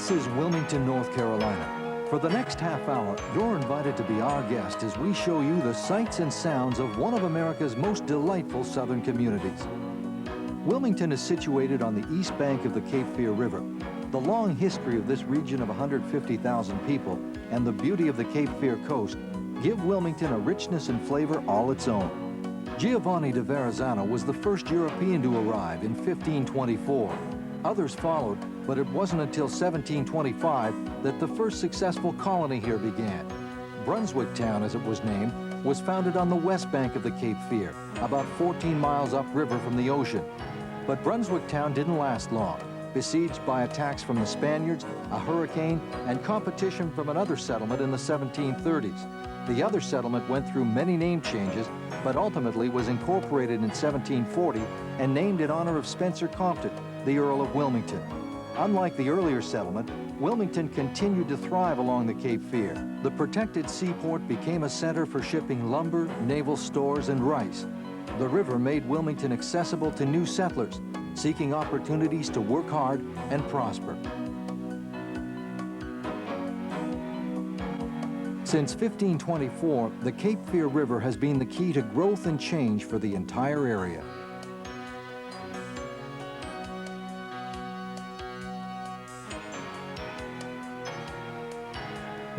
This is Wilmington, North Carolina. For the next half hour, you're invited to be our guest as we show you the sights and sounds of one of America's most delightful southern communities. Wilmington is situated on the east bank of the Cape Fear River. The long history of this region of 150,000 people and the beauty of the Cape Fear coast give Wilmington a richness and flavor all its own. Giovanni de Verrazzano was the first European to arrive in 1524. Others followed, but it wasn't until 1725 that the first successful colony here began. Brunswick Town, as it was named, was founded on the west bank of the Cape Fear, about 14 miles upriver from the ocean. But Brunswick Town didn't last long, besieged by attacks from the Spaniards, a hurricane, and competition from another settlement in the 1730s. The other settlement went through many name changes, but ultimately was incorporated in 1740 and named in honor of Spencer Compton, the Earl of Wilmington. Unlike the earlier settlement, Wilmington continued to thrive along the Cape Fear. The protected seaport became a center for shipping lumber, naval stores, and rice. The river made Wilmington accessible to new settlers, seeking opportunities to work hard and prosper. Since 1524, the Cape Fear River has been the key to growth and change for the entire area.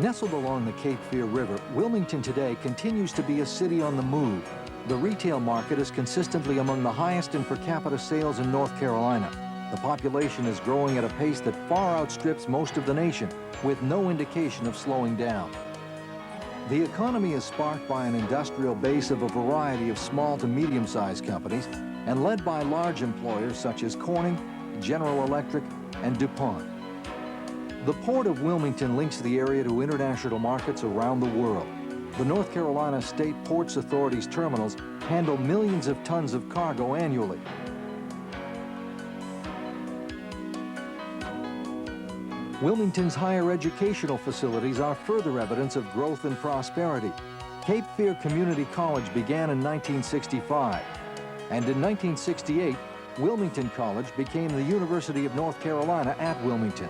Nestled along the Cape Fear River, Wilmington today continues to be a city on the move. The retail market is consistently among the highest in per capita sales in North Carolina. The population is growing at a pace that far outstrips most of the nation, with no indication of slowing down. The economy is sparked by an industrial base of a variety of small to medium-sized companies and led by large employers such as Corning, General Electric, and DuPont. The Port of Wilmington links the area to international markets around the world. The North Carolina State Ports Authority's terminals handle millions of tons of cargo annually. Wilmington's higher educational facilities are further evidence of growth and prosperity. Cape Fear Community College began in 1965, and in 1968, Wilmington College became the University of North Carolina at Wilmington.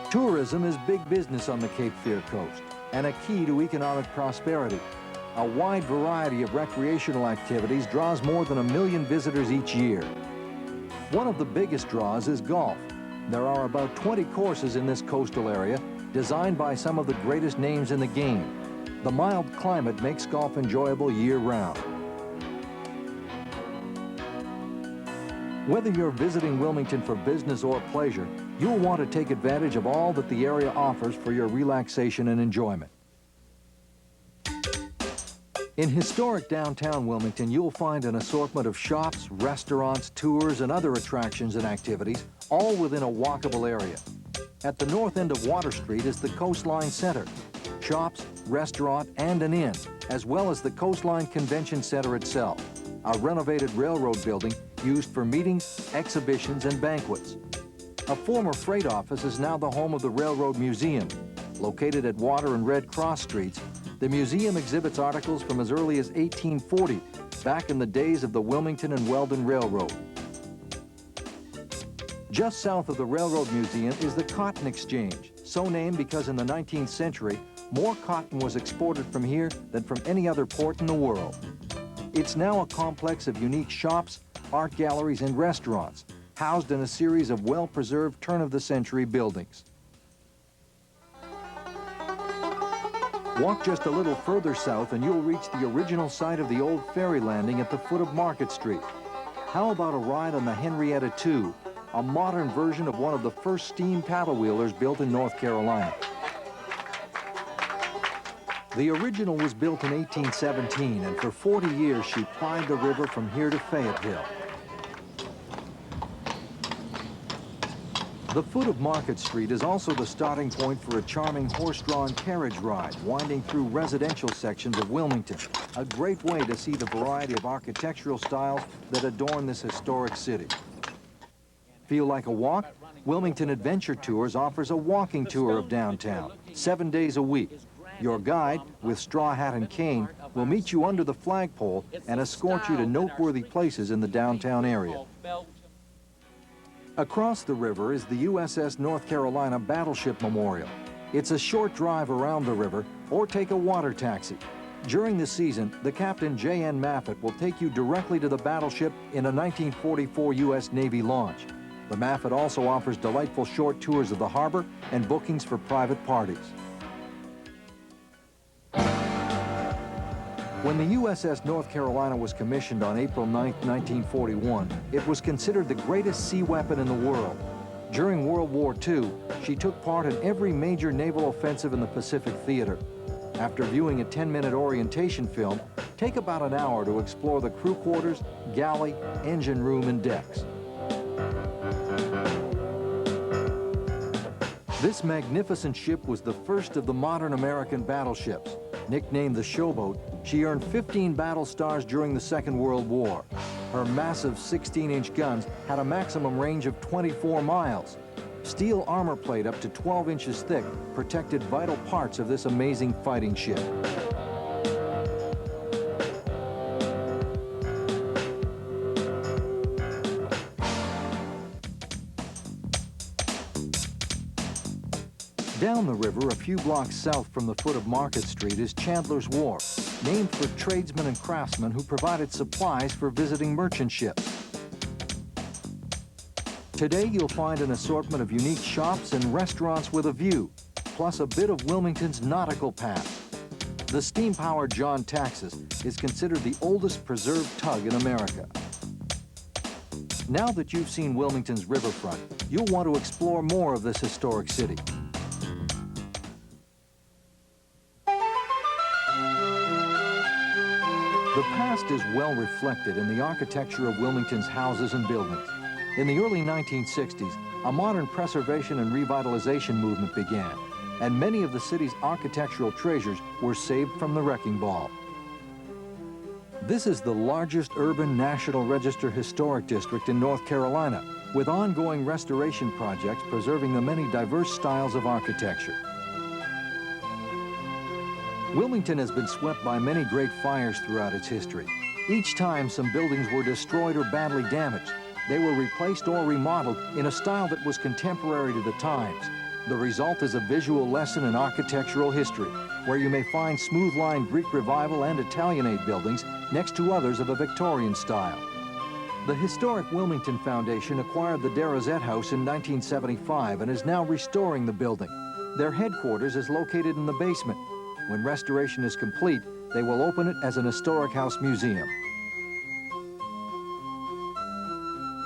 Tourism is big business on the Cape Fear coast and a key to economic prosperity. A wide variety of recreational activities draws more than 1 million visitors each year. One of the biggest draws is golf. There are about 20 courses in this coastal area, designed by some of the greatest names in the game. The mild climate makes golf enjoyable year-round. Whether you're visiting Wilmington for business or pleasure, you'll want to take advantage of all that the area offers for your relaxation and enjoyment. In historic downtown Wilmington, you'll find an assortment of shops, restaurants, tours, and other attractions and activities, all within a walkable area. At the north end of Water Street is the Coastline Center, shops, restaurant, and an inn, as well as the Coastline Convention Center itself, a renovated railroad building used for meetings, exhibitions, and banquets. A former freight office is now the home of the Railroad Museum. Located at Water and Red Cross Streets, the museum exhibits articles from as early as 1840, back in the days of the Wilmington and Weldon Railroad. Just south of the Railroad Museum is the Cotton Exchange, so named because in the 19th century, more cotton was exported from here than from any other port in the world. It's now a complex of unique shops, art galleries, and restaurants, housed in a series of well-preserved turn-of-the-century buildings. Walk just a little further south and you'll reach the original site of the old ferry landing at the foot of Market Street. How about a ride on the Henrietta II, a modern version of one of the first steam paddle wheelers built in North Carolina? The original was built in 1817, and for 40 years she plied the river from here to Fayetteville. The foot of Market Street is also the starting point for a charming horse-drawn carriage ride winding through residential sections of Wilmington, a great way to see the variety of architectural styles that adorn this historic city. Feel like a walk? Wilmington Adventure Tours offers a walking tour of downtown, 7 days a week. Your guide, with straw hat and cane, will meet you under the flagpole and escort you to noteworthy places in the downtown area. Across the river is the USS North Carolina Battleship Memorial. It's a short drive around the river or take a water taxi. During the season, the Captain J.N. Maffett will take you directly to the battleship in a 1944 U.S. Navy launch. The Maffett also offers delightful short tours of the harbor and bookings for private parties. When the USS North Carolina was commissioned on April 9, 1941, it was considered the greatest sea weapon in the world. During World War II, she took part in every major naval offensive in the Pacific theater. After viewing a 10-minute orientation film, take about an hour to explore the crew quarters, galley, engine room, and decks. This magnificent ship was the first of the modern American battleships. Nicknamed the Showboat, she earned 15 battle stars during the Second World War. Her massive 16-inch guns had a maximum range of 24 miles. Steel armor plate up to 12 inches thick protected vital parts of this amazing fighting ship. Down the river, a few blocks south from the foot of Market Street, is Chandler's Wharf, named for tradesmen and craftsmen who provided supplies for visiting merchant ships. Today, you'll find an assortment of unique shops and restaurants with a view, plus a bit of Wilmington's nautical past. The steam-powered John Taxis is considered the oldest preserved tug in America. Now that you've seen Wilmington's riverfront, you'll want to explore more of this historic city. The past is well reflected in the architecture of Wilmington's houses and buildings. In the early 1960s, a modern preservation and revitalization movement began, and many of the city's architectural treasures were saved from the wrecking ball. This is the largest urban National Register historic district in North Carolina, with ongoing restoration projects preserving the many diverse styles of architecture. Wilmington has been swept by many great fires throughout its history. Each time some buildings were destroyed or badly damaged, they were replaced or remodeled in a style that was contemporary to the times. The result is a visual lesson in architectural history, where you may find smooth-lined Greek Revival and Italianate buildings next to others of a Victorian style. The historic Wilmington Foundation acquired the Derazette House in 1975 and is now restoring the building. Their headquarters is located in the basement. When restoration is complete, they will open it as an historic house museum.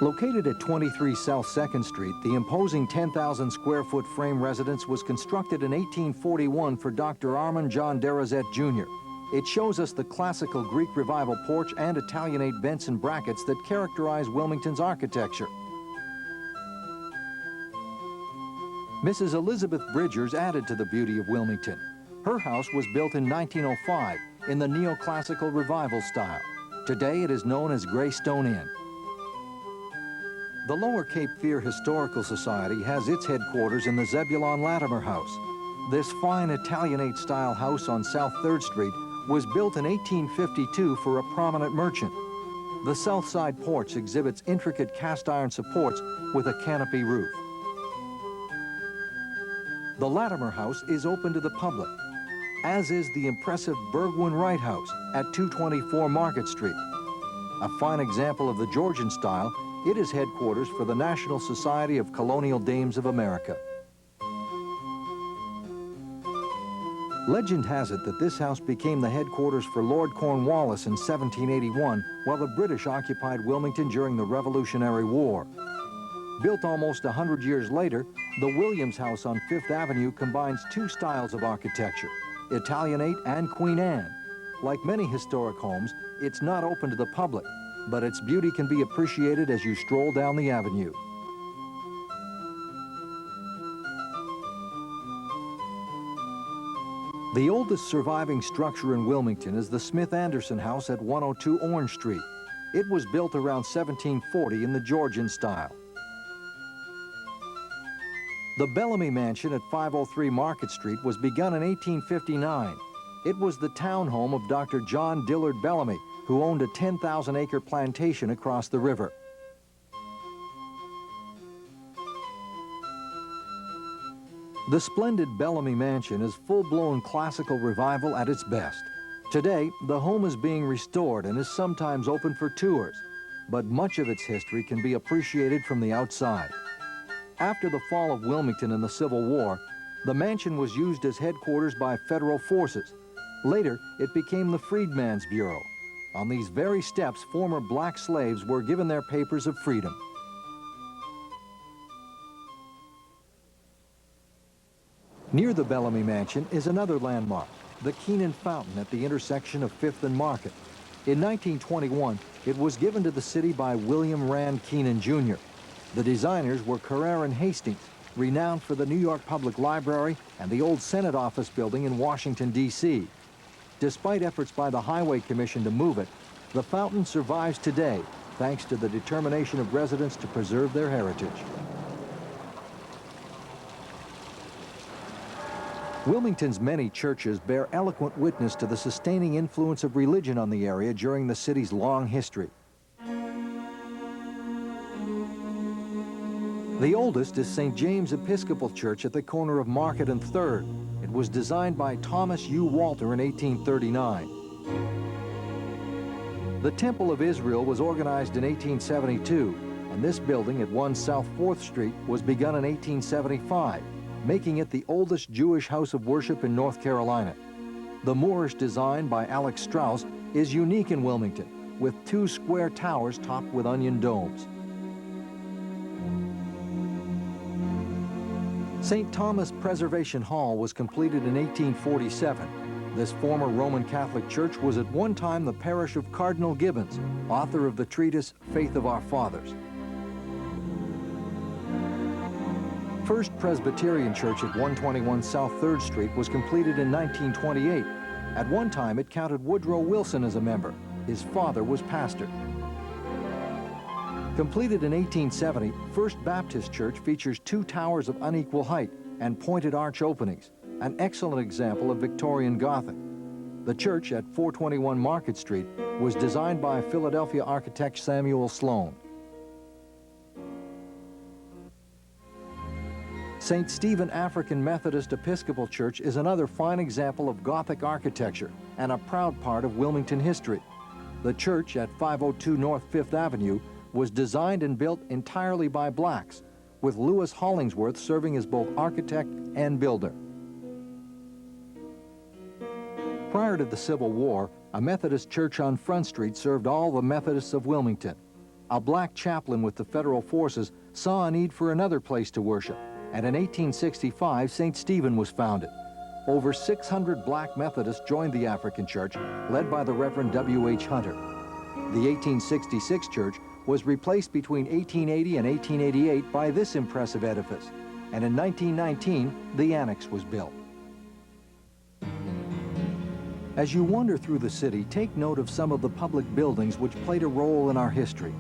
Located at 23 South 2nd Street, the imposing 10,000 square foot frame residence was constructed in 1841 for Dr. Armand John Derazette Jr. It shows us the classical Greek Revival porch and Italianate vents and brackets that characterize Wilmington's architecture. Mrs. Elizabeth Bridgers added to the beauty of Wilmington. Her house was built in 1905 in the neoclassical revival style. Today it is known as Greystone Inn. The Lower Cape Fear Historical Society has its headquarters in the Zebulon Latimer House. This fine Italianate-style house on South 3rd Street was built in 1852 for a prominent merchant. The south side porch exhibits intricate cast-iron supports with a canopy roof. The Latimer House is open to the public, as is the impressive Burgwin Wright House at 224 Market Street. A fine example of the Georgian style, it is headquarters for the National Society of Colonial Dames of America. Legend has it that this house became the headquarters for Lord Cornwallis in 1781 while the British occupied Wilmington during the Revolutionary War. Built almost 100 years later, the Williams House on 5th Avenue combines two styles of architecture, Italianate and Queen Anne. Like many historic homes, it's not open to the public, but its beauty can be appreciated as you stroll down the avenue. The oldest surviving structure in Wilmington is the Smith-Anderson House at 102 Orange Street. It was built around 1740 in the Georgian style. The Bellamy Mansion at 503 Market Street was begun in 1859. It was the town home of Dr. John Dillard Bellamy, who owned a 10,000-acre plantation across the river. The splendid Bellamy Mansion is full-blown classical revival at its best. Today, the home is being restored and is sometimes open for tours, but much of its history can be appreciated from the outside. After the fall of Wilmington in the Civil War, the mansion was used as headquarters by federal forces. Later, it became the Freedmen's Bureau. On these very steps, former black slaves were given their papers of freedom. Near the Bellamy Mansion is another landmark, the Keenan Fountain at the intersection of 5th and Market. In 1921, it was given to the city by William Rand Keenan, Jr. The designers were Carrere and Hastings, renowned for the New York Public Library and the old Senate office building in Washington, D.C. Despite efforts by the Highway Commission to move it, the fountain survives today thanks to the determination of residents to preserve their heritage. Wilmington's many churches bear eloquent witness to the sustaining influence of religion on the area during the city's long history. The oldest is St. James Episcopal Church at the corner of Market and 3rd. It was designed by Thomas U. Walter in 1839. The Temple of Israel was organized in 1872, and this building at 1 South 4th Street was begun in 1875. Making it the oldest Jewish house of worship in North Carolina. The Moorish design by Alex Strauss is unique in Wilmington, with 2 square towers topped with onion domes. St. Thomas Preservation Hall was completed in 1847. This former Roman Catholic church was at one time the parish of Cardinal Gibbons, author of the treatise Faith of Our Fathers. First Presbyterian Church at 121 South 3rd Street was completed in 1928. At one time, it counted Woodrow Wilson as a member. His father was pastor. Completed in 1870, First Baptist Church features 2 towers of unequal height and pointed arch openings, an excellent example of Victorian Gothic. The church at 421 Market Street was designed by Philadelphia architect Samuel Sloan. St. Stephen African Methodist Episcopal Church is another fine example of Gothic architecture and a proud part of Wilmington history. The church at 502 North 5th Avenue was designed and built entirely by blacks, with Lewis Hollingsworth serving as both architect and builder. Prior to the Civil War, a Methodist church on Front Street served all the Methodists of Wilmington. A black chaplain with the federal forces saw a need for another place to worship, and in 1865, St. Stephen was founded. Over 600 black Methodists joined the African church, led by the Reverend W.H. Hunter. The 1866 church was replaced between 1880 and 1888 by this impressive edifice, and in 1919, the annex was built. As you wander through the city, take note of some of the public buildings which played a role in our history.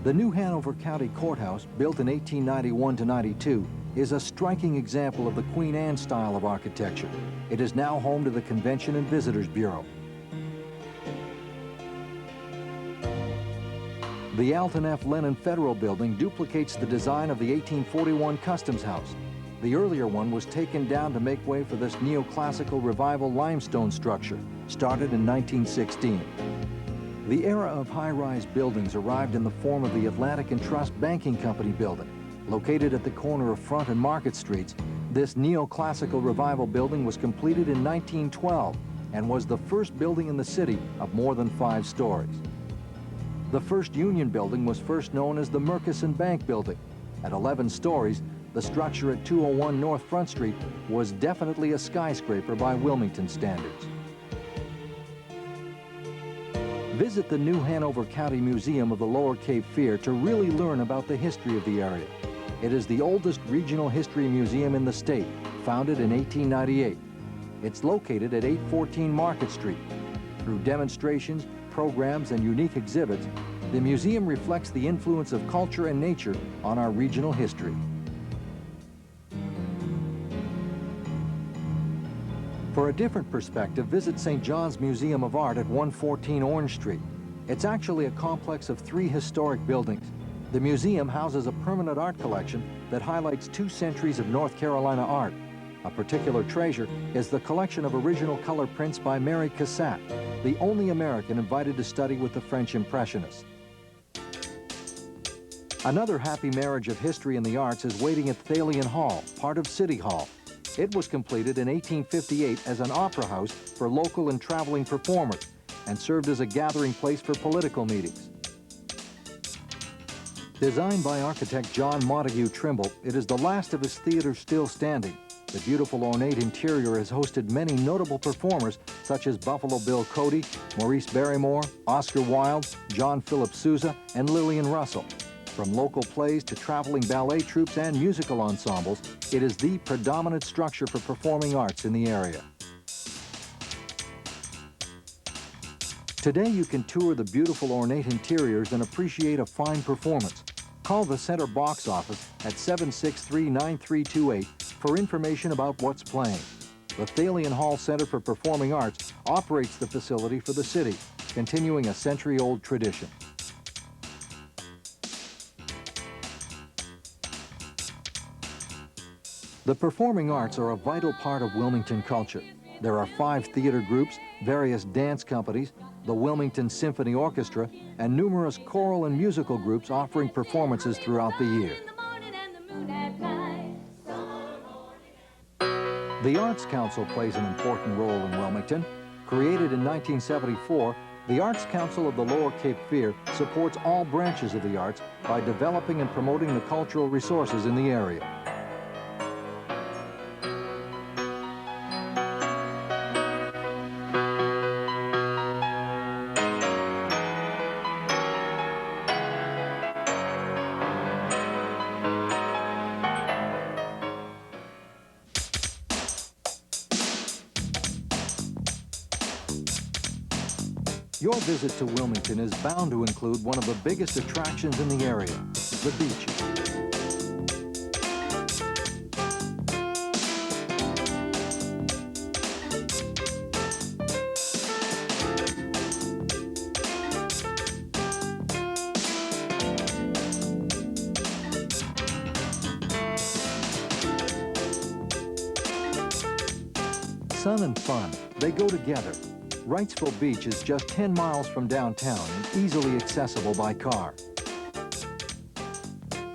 The new Hanover County Courthouse, built in 1891 to 92, is a striking example of the Queen Anne style of architecture. It is now home to the Convention and Visitors Bureau. The Alton F. Lennon Federal Building duplicates the design of the 1841 Customs House. The earlier one was taken down to make way for this neoclassical revival limestone structure, started in 1916. The era of high-rise buildings arrived in the form of the Atlantic and Trust Banking Company building. Located at the corner of Front and Market Streets, this neoclassical revival building was completed in 1912 and was the first building in the city of more than 5 stories. The first Union building was first known as the Murkison Bank Building. At 11 stories, the structure at 201 North Front Street was definitely a skyscraper by Wilmington standards. Visit the new Hanover County Museum of the Lower Cape Fear to really learn about the history of the area. It is the oldest regional history museum in the state, founded in 1898. It's located at 814 Market Street. Through demonstrations, programs, and unique exhibits, the museum reflects the influence of culture and nature on our regional history. For a different perspective, visit St. John's Museum of Art at 114 Orange Street. It's actually a complex of 3 historic buildings. The museum houses a permanent art collection that highlights 2 centuries of North Carolina art. A particular treasure is the collection of original color prints by Mary Cassatt, the only American invited to study with the French Impressionists. Another happy marriage of history and the arts is waiting at Thalian Hall, part of City Hall. It was completed in 1858 as an opera house for local and traveling performers and served as a gathering place for political meetings. Designed by architect John Montague Trimble, it is the last of his theaters still standing. The beautiful ornate interior has hosted many notable performers such as Buffalo Bill Cody, Maurice Barrymore, Oscar Wilde, John Philip Sousa, and Lillian Russell. From local plays to traveling ballet troupes and musical ensembles, it is the predominant structure for performing arts in the area. Today you can tour the beautiful ornate interiors and appreciate a fine performance. Call the Center box office at 763-9328 for information about what's playing. The Thalian Hall Center for Performing Arts operates the facility for the city, continuing a century-old tradition. The performing arts are a vital part of Wilmington culture. There are 5 theater groups, various dance companies, the Wilmington Symphony Orchestra, and numerous choral and musical groups offering performances throughout the year. The Arts Council plays an important role in Wilmington. Created in 1974, the Arts Council of the Lower Cape Fear supports all branches of the arts by developing and promoting the cultural resources in the area. Your visit to Wilmington is bound to include one of the biggest attractions in the area, the beaches. Sun and fun, they go together. Wrightsville Beach is just 10 miles from downtown and easily accessible by car.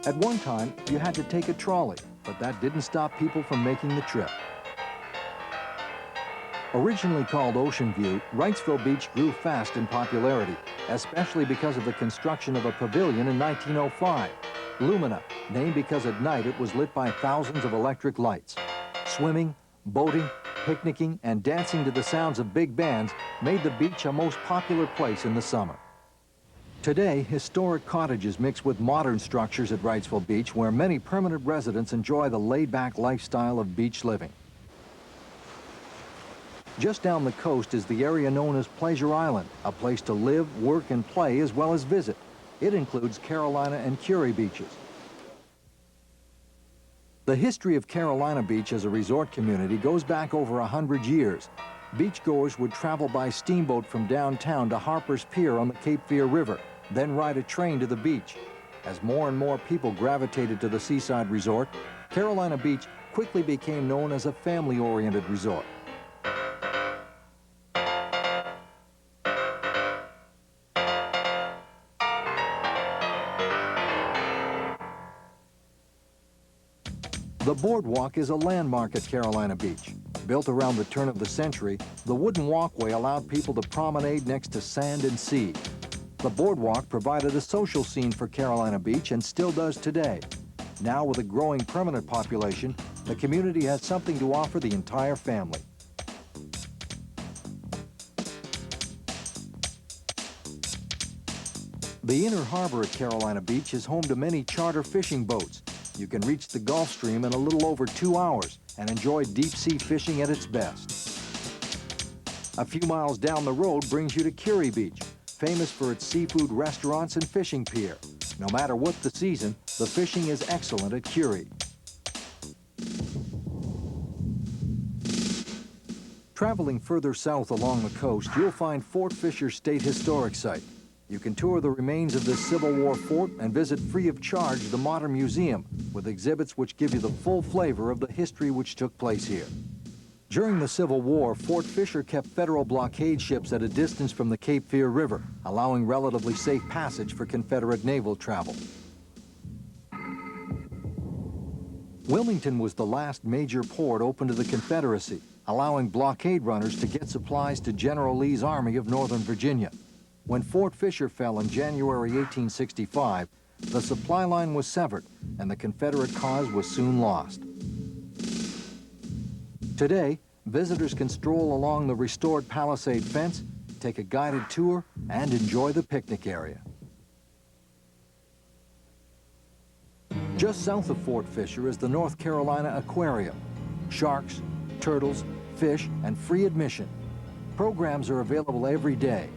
At one time, you had to take a trolley, but that didn't stop people from making the trip. Originally called Ocean View, Wrightsville Beach grew fast in popularity, especially because of the construction of a pavilion in 1905. Lumina, named because at night it was lit by thousands of electric lights. Swimming, boating, picnicking, and dancing to the sounds of big bands made the beach a most popular place in the summer. Today, historic cottages mix with modern structures at Wrightsville Beach, where many permanent residents enjoy the laid-back lifestyle of beach living. Just down the coast is the area known as Pleasure Island, a place to live, work, and play as well as visit. It includes Carolina and Curie beaches. The history of Carolina Beach as a resort community goes back over 100 years. Beachgoers would travel by steamboat from downtown to Harper's Pier on the Cape Fear River, then ride a train to the beach. As more and more people gravitated to the seaside resort, Carolina Beach quickly became known as a family-oriented resort. The boardwalk is a landmark at Carolina Beach. Built around the turn of the century, the wooden walkway allowed people to promenade next to sand and sea. The boardwalk provided a social scene for Carolina Beach and still does today. Now, with a growing permanent population, the community has something to offer the entire family. The inner harbor at Carolina Beach is home to many charter fishing boats. You can reach the Gulf Stream in a little over 2 hours and enjoy deep-sea fishing at its best. A few miles down the road brings you to Curie Beach, famous for its seafood restaurants and fishing pier. No matter what the season, the fishing is excellent at Curie. Traveling further south along the coast, you'll find Fort Fisher State Historic Site. You can tour the remains of this Civil War fort and visit free of charge the Modern Museum with exhibits which give you the full flavor of the history which took place here. During the Civil War, Fort Fisher kept federal blockade ships at a distance from the Cape Fear River, allowing relatively safe passage for Confederate naval travel. Wilmington was the last major port open to the Confederacy, allowing blockade runners to get supplies to General Lee's Army of Northern Virginia. When Fort Fisher fell in January 1865, the supply line was severed and the Confederate cause was soon lost. Today, visitors can stroll along the restored palisade fence, take a guided tour, and enjoy the picnic area. Just south of Fort Fisher is the North Carolina Aquarium. Sharks, turtles, fish, and free admission. Programs are available every day.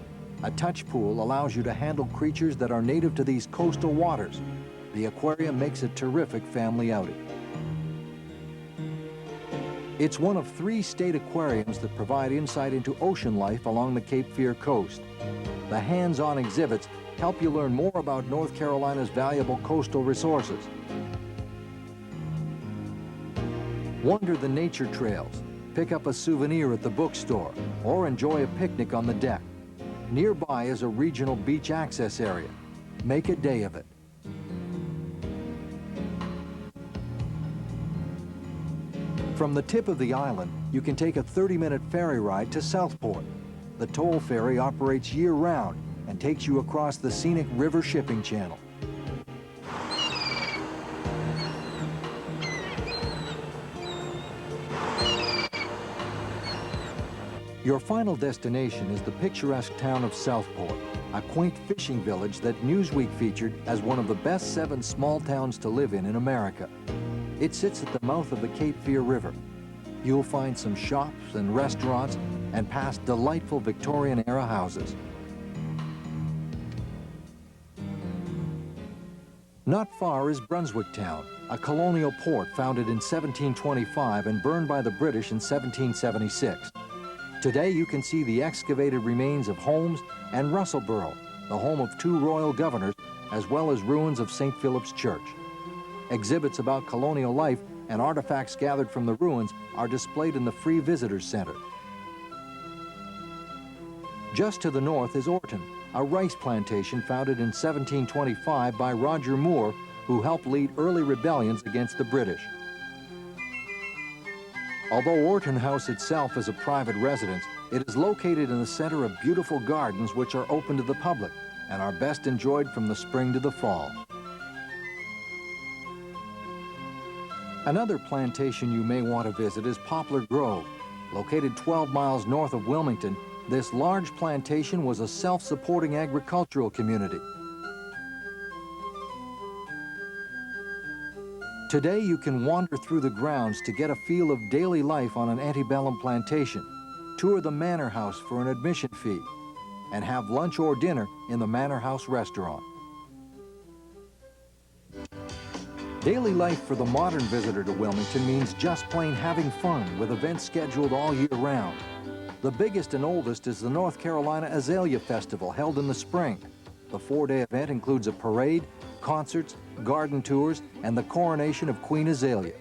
A touch pool allows you to handle creatures that are native to these coastal waters. The aquarium makes a terrific family outing. It's one of 3 state aquariums that provide insight into ocean life along the Cape Fear coast. The hands-on exhibits help you learn more about North Carolina's valuable coastal resources. Wander the nature trails, pick up a souvenir at the bookstore, or enjoy a picnic on the deck. Nearby is a regional beach access area. Make a day of it. From the tip of the island, you can take a 30-minute ferry ride to Southport. The toll ferry operates year-round and takes you across the scenic river shipping channel. Your final destination is the picturesque town of Southport, a quaint fishing village that Newsweek featured as one of the best 7 small towns to live in America. It sits at the mouth of the Cape Fear River. You'll find some shops and restaurants and past delightful Victorian-era houses. Not far is Brunswick Town, a colonial port founded in 1725 and burned by the British in 1776. Today you can see the excavated remains of Holmes and Russellborough, the home of 2 royal governors, as well as ruins of St. Philip's Church. Exhibits about colonial life and artifacts gathered from the ruins are displayed in the Free Visitors Center. Just to the north is Orton, a rice plantation founded in 1725 by Roger Moore, who helped lead early rebellions against the British. Although Orton House itself is a private residence, it is located in the center of beautiful gardens which are open to the public and are best enjoyed from the spring to the fall. Another plantation you may want to visit is Poplar Grove. Located 12 miles north of Wilmington, this large plantation was a self-supporting agricultural community. Today you can wander through the grounds to get a feel of daily life on an antebellum plantation, tour the manor house for an admission fee, and have lunch or dinner in the Manor House restaurant. Daily life for the modern visitor to Wilmington means just plain having fun with events scheduled all year round. The biggest and oldest is the North Carolina Azalea Festival held in the spring. The 4-day event includes a parade, concerts, garden tours, and the coronation of Queen Azalea.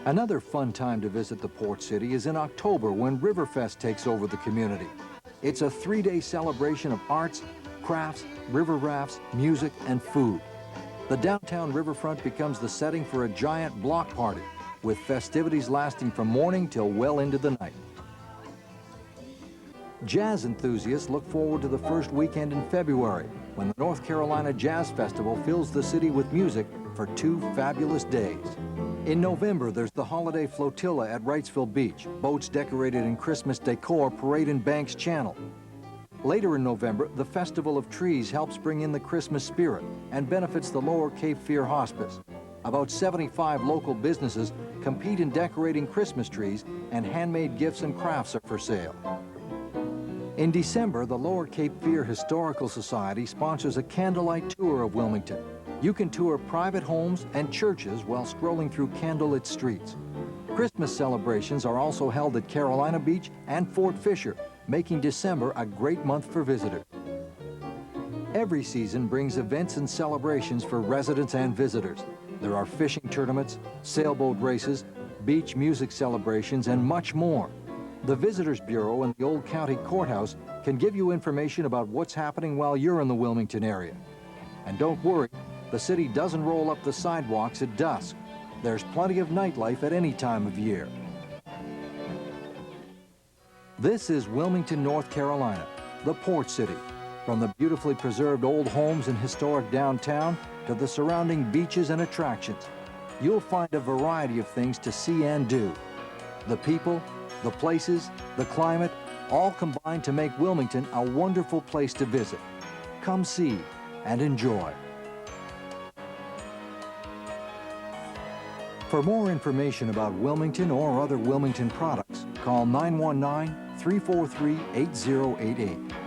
Another fun time to visit the port city is in October when Riverfest takes over the community. It's a 3-day celebration of arts, crafts, river rafts, music, and food. The downtown riverfront becomes the setting for a giant block party, with festivities lasting from morning till well into the night. Jazz enthusiasts look forward to the first weekend in February, when the North Carolina Jazz Festival fills the city with music for 2 fabulous days. In November, there's the holiday flotilla at Wrightsville Beach. Boats decorated in Christmas decor parade in Banks Channel. Later in November, the Festival of Trees helps bring in the Christmas spirit and benefits the Lower Cape Fear Hospice. About 75 local businesses compete in decorating Christmas trees, and handmade gifts and crafts are for sale. In December, the Lower Cape Fear Historical Society sponsors a candlelight tour of Wilmington. You can tour private homes and churches while strolling through candlelit streets. Christmas celebrations are also held at Carolina Beach and Fort Fisher, making December a great month for visitors. Every season brings events and celebrations for residents and visitors. There are fishing tournaments, sailboat races, beach music celebrations, and much more. The Visitors Bureau and the Old County Courthouse can give you information about what's happening while you're in the Wilmington area. And don't worry, the city doesn't roll up the sidewalks at dusk. There's plenty of nightlife at any time of year. This is Wilmington, North Carolina, the port city. From the beautifully preserved old homes and historic downtown to the surrounding beaches and attractions, you'll find a variety of things to see and do. The people, the places, the climate, all combine to make Wilmington a wonderful place to visit. Come see and enjoy. For more information about Wilmington or other Wilmington products, call 919-343-8088.